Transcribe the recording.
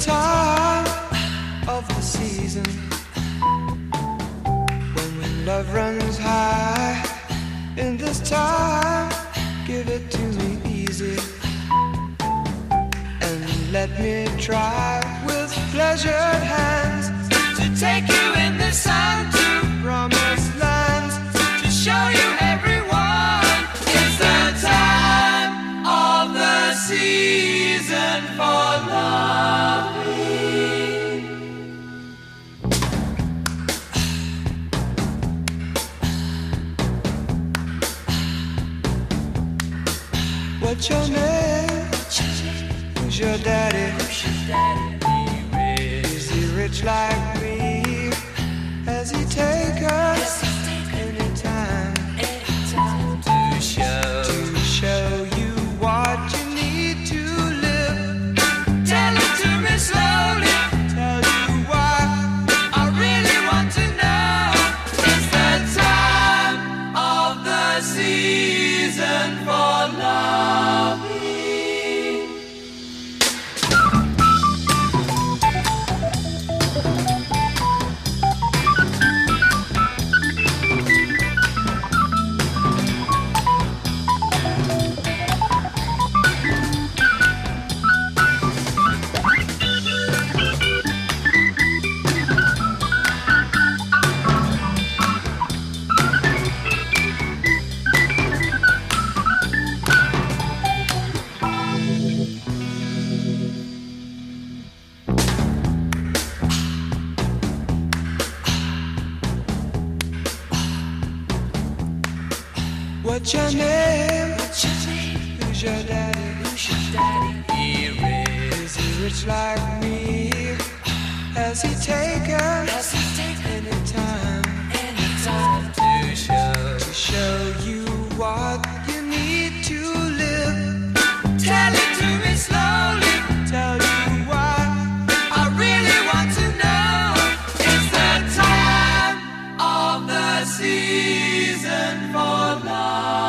time of the season when love runs high. In this time, give it to me easy and let me try with pleasured hands to take you in the sun to promised lands, to show you everyone. It's the time of the season for loving. What's your name? Who's your daddy? Is he rich like me? Has he take us anytime to show you what you need to live? Tell it to me slowly. Tell you why I really want to know. It's the time of the season for love. What's your name? Who's your daddy? Is he rich like me? Has he take us anytime to show you what you need to live? Tell it to me slowly. Tell you why I really want to know. It's the time of the season for love.